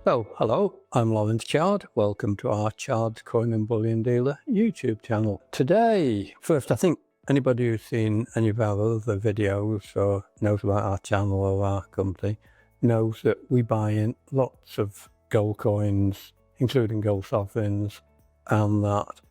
So, hello, I'm Lawrence Chard. Welcome to our Chard Coin and Bullion Dealer YouTube channel. Today, first, I think anybody who's seen any of our other videos or knows about our channel or our company knows that we buy in lots of gold coins, including gold sovereigns, and that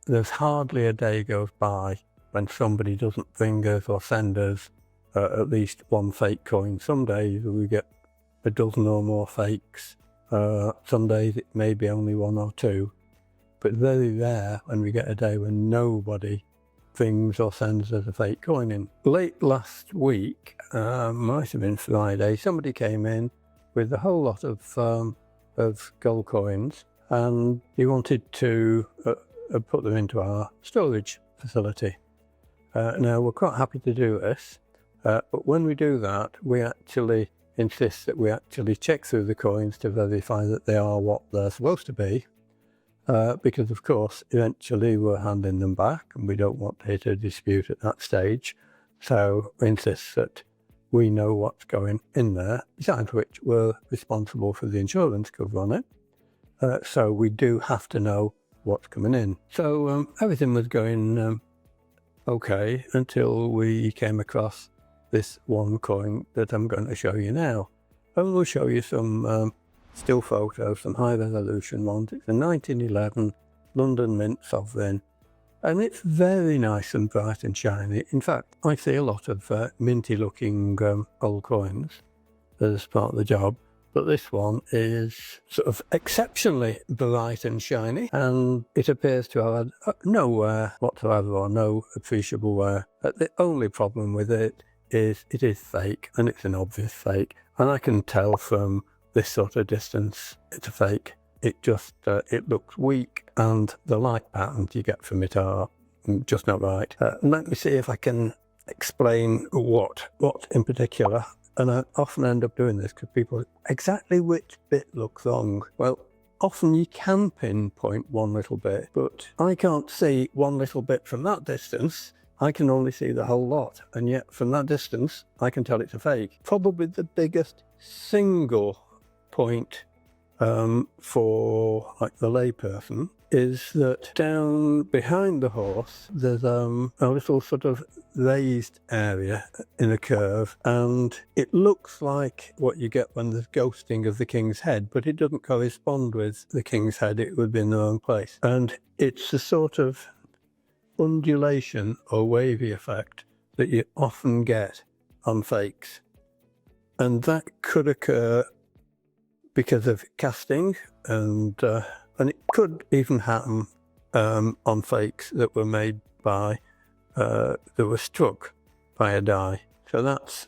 there's hardly a day goes by when somebody doesn't bring us or send us at least one fake coin. Some days we get a dozen or more fakes. Some days it may be only one or two, but very rare when we get a day when nobody brings or sends us a fake coin in. Late last week, might have been Friday, somebody came in with a whole lot of gold coins, and he wanted to put them into our storage facility. Now, we're quite happy to do this, but when we do that, we actually insist that we actually check through the coins to verify that they are what they're supposed to be, because of course eventually we're handing them back and we don't want to hit a dispute at that stage. So we insist that we know what's going in there, besides which we're responsible for the insurance cover on it. So we do have to know what's coming in. So everything was going okay until we came across this one coin that I'm going to show you now. I will show you some still photos, some high resolution ones. It's a 1911 London Mint sovereign, and it's very nice and bright and shiny. In fact, I see a lot of minty looking old coins as part of the job, but this one is sort of exceptionally bright and shiny, and it appears to have had no wear whatsoever, or no appreciable wear. The only problem with it is fake, and it's an obvious fake, and I can tell from this sort of distance it's a fake. It just it looks weak, and the light patterns you get from it are just not right. Let me see if I can explain what in particular, and I often end up doing this because people, exactly which bit looks wrong. Well, often you can pinpoint one little bit, but I can't see one little bit from that distance. I can only see the whole lot, and yet from that distance I can tell it's a fake. Probably the biggest single point for like the layperson is that down behind the horse there's a little sort of raised area in a curve, and it looks like what you get when there's ghosting of the king's head, but it doesn't correspond with the king's head. It would be in the wrong place, and it's a sort of undulation or wavy effect that you often get on fakes, and that could occur because of casting, and it could even happen on fakes that were made by that were struck by a die. So that's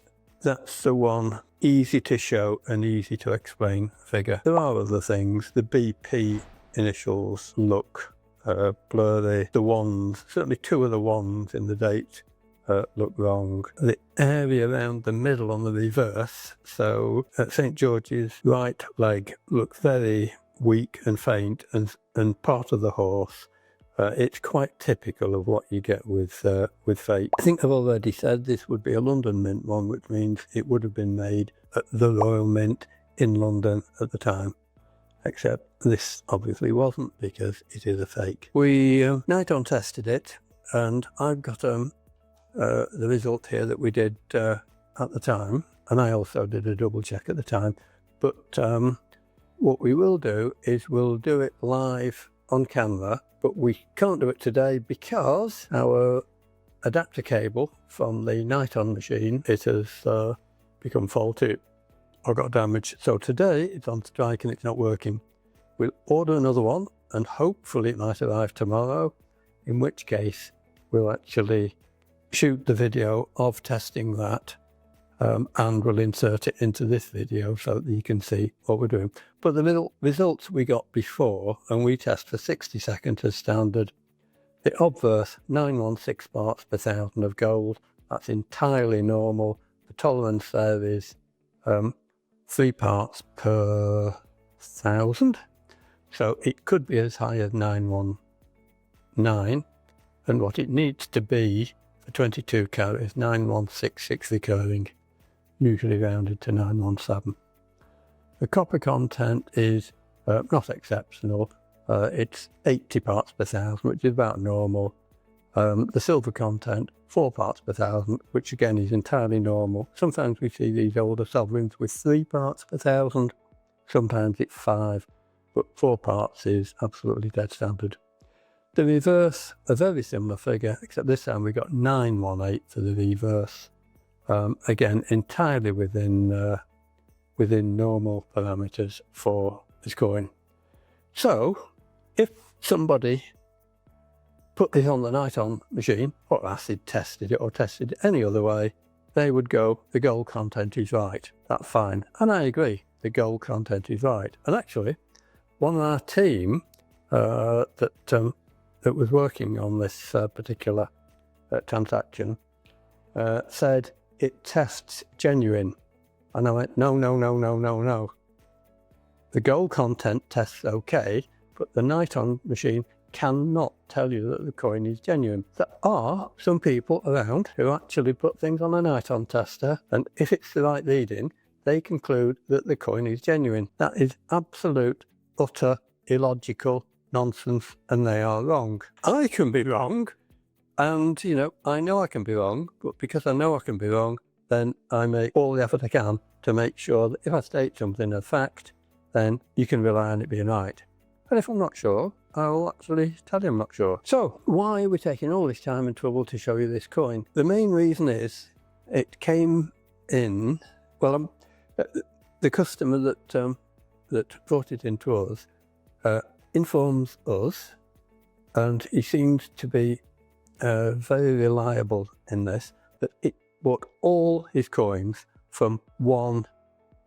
the one easy to show and easy to explain figure. There are other things. The BP initials look blurry. The ones, certainly two of the ones in the date look wrong. The area around the middle on the reverse, so St. George's right leg, looks very weak and faint, and part of the horse. It's quite typical of what you get with fake. I think I've already said this would be a London Mint one, which means it would have been made at the Royal Mint in London at the time. Except this obviously wasn't, because it is a fake. We night on tested it, and I've got the result here that we did at the time, and I also did a double check at the time. But what we will do is we'll do it live on camera, but we can't do it today because our adapter cable from the night on machine, it has become faulty or got damaged. So today it's on strike and it's not working. We'll order another one, and hopefully it might arrive tomorrow, in which case we'll actually shoot the video of testing that, and we'll insert it into this video so that you can see what we're doing. But the results we got before, and we test for 60 seconds as standard, the obverse 916 parts per thousand of gold. That's entirely normal. The tolerance there is 3 parts per thousand, so it could be as high as 919, and what it needs to be for 22 carat is 9166 recurring, usually rounded to 917. The copper content is not exceptional. It's 80 parts per thousand, which is about normal. The silver content, 4 parts per thousand, which again is entirely normal. Sometimes we see these older sovereigns with 3 parts per thousand, sometimes it's 5, but 4 parts is absolutely dead standard. The reverse, a very similar figure, except this time we got 918 for the reverse. Again, entirely within normal parameters for this coin. So, if somebody put this on the night-on machine, or acid tested it, or tested it any other way, they would go, the gold content is right. That's fine. And I agree, the gold content is right. And actually, one of our team that was working on this particular transaction said it tests genuine. And I went, no. The gold content tests okay, but the night-on machine cannot tell you that the coin is genuine. There are some people around who actually put things on a night-on tester, and if it's the right reading, they conclude that the coin is genuine. That is absolute, utter, illogical nonsense, and they are wrong. I can be wrong, and I know I can be wrong, but because I know I can be wrong, then I make all the effort I can to make sure that if I state something as fact, then you can rely on it being right. And if I'm not sure, I will actually tell you I'm not sure. So, why are we taking all this time and trouble to show you this coin? The main reason is it came in, well, the customer that brought it into us informs us, and he seems to be very reliable in this, that it bought all his coins from one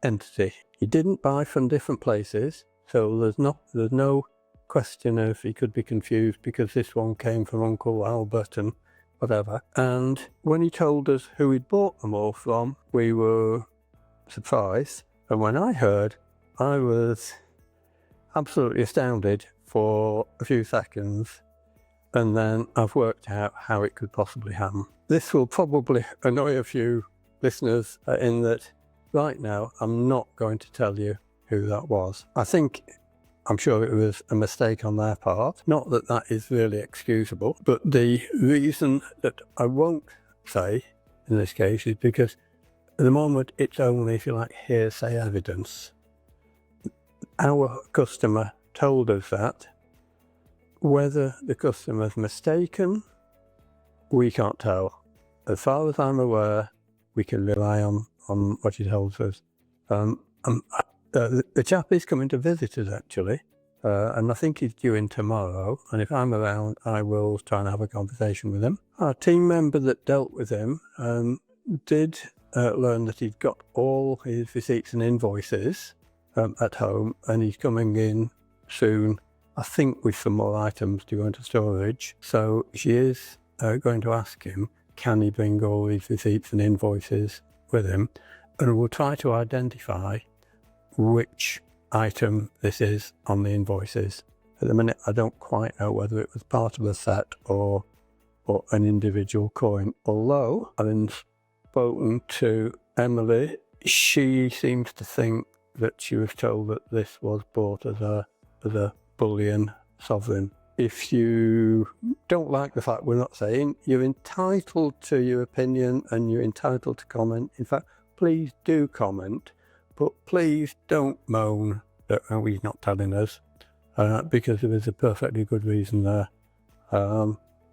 entity. He didn't buy from different places, so there's no question if he could be confused because this one came from Uncle Albert and whatever. And when he told us who he'd bought them all from, we were surprised. And when I heard, I was absolutely astounded for a few seconds. And then I've worked out how it could possibly happen. This will probably annoy a few listeners in that right now I'm not going to tell you who that was. I'm sure it was a mistake on their part. Not that that is really excusable, but the reason that I won't say in this case is because at the moment it's only, if you like, hearsay evidence. Our customer told us that. Whether the customer's mistaken, we can't tell. As far as I'm aware, we can rely on what he tells us. The chap is coming to visit us actually, and I think he's due in tomorrow, and if I'm around I will try and have a conversation with him. Our team member that dealt with him did learn that he'd got all his receipts and invoices at home, and he's coming in soon, I think, with some more items to go into storage. So she is going to ask him, can he bring all his receipts and invoices with him, and we'll try to identify which item this is on the invoices. At the minute I don't quite know whether it was part of a set or an individual coin, although having spoken to Emily, she seems to think that she was told that this was bought as a bullion sovereign. If you don't like the fact we're not saying, you're entitled to your opinion and you're entitled to comment. In fact, please do comment, but please don't moan that he's not telling us, because there is a perfectly good reason there.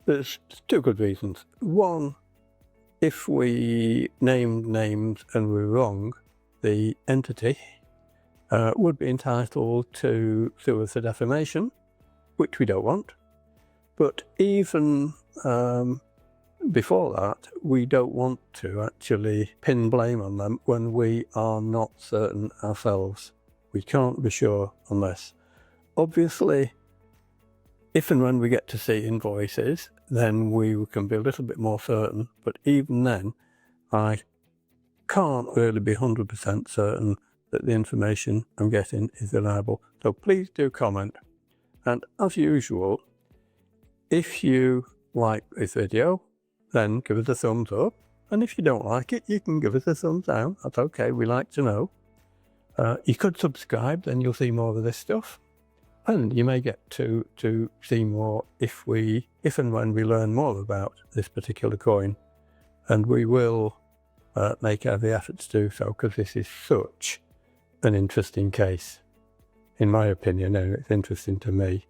There's 2 good reasons. One, if we named names and we're wrong, the entity would be entitled to sue us for defamation, which we don't want. But even before that, we don't want to actually pin blame on them when we are not certain ourselves. We can't be sure on this. Obviously, if and when we get to see invoices, then we can be a little bit more certain. But even then, I can't really be 100% certain that the information I'm getting is reliable. So please do comment. And as usual, if you like this video, then give us a thumbs up. And if you don't like it, you can give us a thumbs down. That's okay, we like to know. You could subscribe, then you'll see more of this stuff. And you may get to see more if and when we learn more about this particular coin. And we will make every effort to do so, because this is such an interesting case, in my opinion, and it's interesting to me.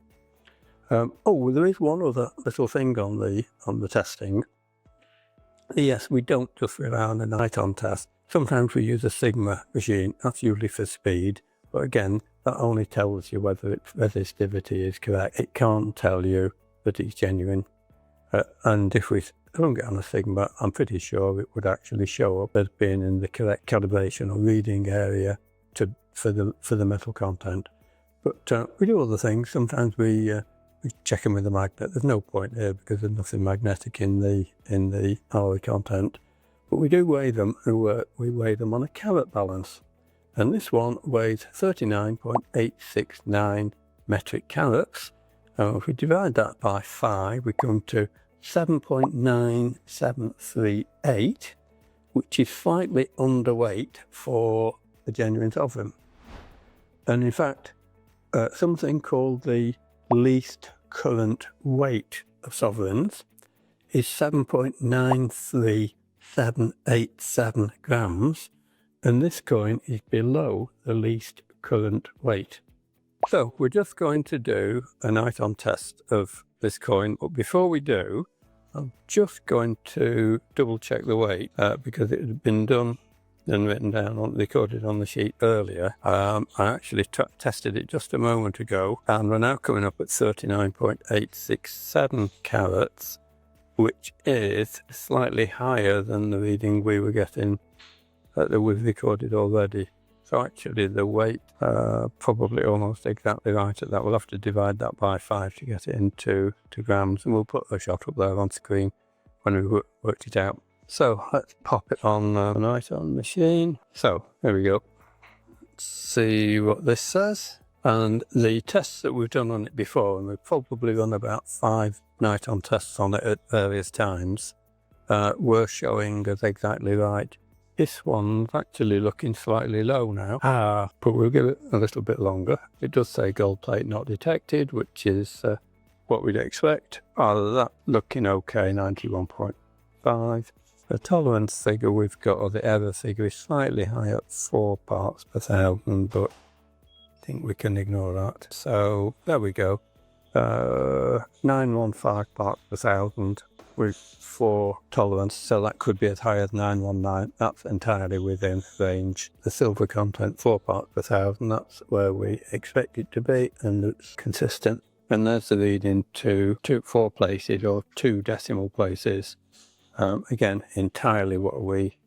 Oh, there is one other little thing on the testing. Yes, we don't just rely on a night-on test. Sometimes we use a Sigma machine. That's usually for speed, but again, that only tells you whether its resistivity is correct. It can't tell you that it's genuine. And if we run it on a Sigma, I'm pretty sure it would actually show up as being in the correct calibration or reading area for the metal content. But we do other things. Sometimes we check them with a magnet. There's no point here because there's nothing magnetic in the alloy content. But we do weigh them, and we weigh them on a carat balance. And this one weighs 39.869 metric carats. If we divide that by 5, we come to 7.9738, which is slightly underweight for the genuine sovereign. And in fact, something called the least current weight of sovereigns is 7.93787 grams, and this coin is below the least current weight. So we're just going to do a night-on test of this coin, but before we do, I'm just going to double check the weight because it had been done and written down, recorded on the sheet earlier. I actually tested it just a moment ago, and we're now coming up at 39.867 carats, which is slightly higher than the reading we were getting that we've recorded already. So actually the weight probably almost exactly right at that. We'll have to divide that by 5 to get it into grams, and we'll put a shot up there on screen when we worked it out. So let's pop it on the night-on machine. So there we go. Let's see what this says. And the tests that we've done on it before, and we've probably run about 5 night-on tests on it at various times, were showing us exactly right. This one's actually looking slightly low now, but we'll give it a little bit longer. It does say gold plate not detected, which is what we'd expect. Other than that, looking okay, 91.5. The tolerance figure we've got, or the error figure, is slightly high at 4 parts per thousand, but I think we can ignore that. So there we go, 915 parts per thousand with 4 tolerance, so that could be as high as 919. That's entirely within range. The silver content, 4 parts per thousand, that's where we expect it to be, and it's consistent. And there's the reading to 4 places or 2 decimal places. Again, entirely what we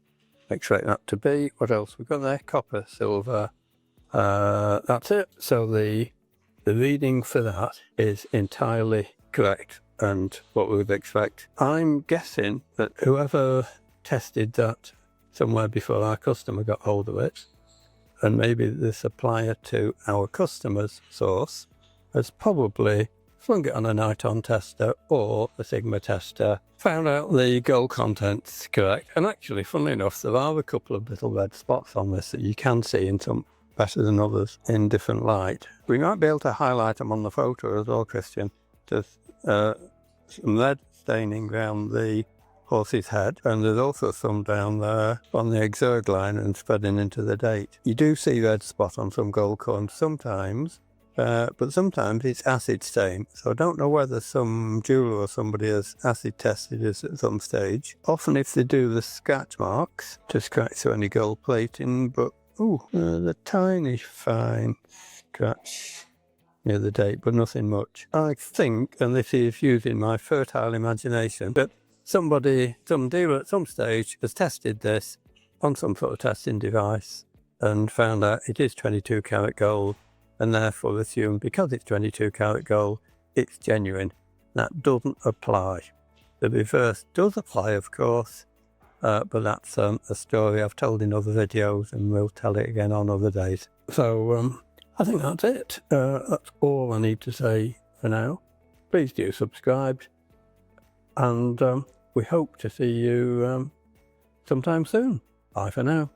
expect that to be. What else we've got there? Copper, silver. That's it. So the reading for that is entirely correct and what we would expect. I'm guessing that whoever tested that somewhere before our customer got hold of it, and maybe the supplier to our customer's source, has probably flung it on a night-on tester or a Sigma tester, found out the gold content's correct. And actually, funnily enough, there are a couple of little red spots on this that you can see in some better than others in different light. We might be able to highlight them on the photo as well, Christian. There's some red staining around the horse's head, and there's also some down there on the exerg line and spreading into the date. You do see red spot on some gold coins sometimes, but sometimes it's acid stain. So I don't know whether some jeweler or somebody has acid tested this at some stage. Often if they do the scratch marks to scratch through any gold plating, but the tiny fine scratch near the date, but nothing much. I think, and this is using my fertile imagination, that some dealer at some stage has tested this on some sort of testing device and found out it is 22 karat gold, and therefore assumed because it's 22 karat gold, it's genuine. That doesn't apply. The reverse does apply, of course, but that's a story I've told in other videos, and we'll tell it again on other days. So I think that's it. That's all I need to say for now. Please do subscribe, and we hope to see you sometime soon. Bye for now.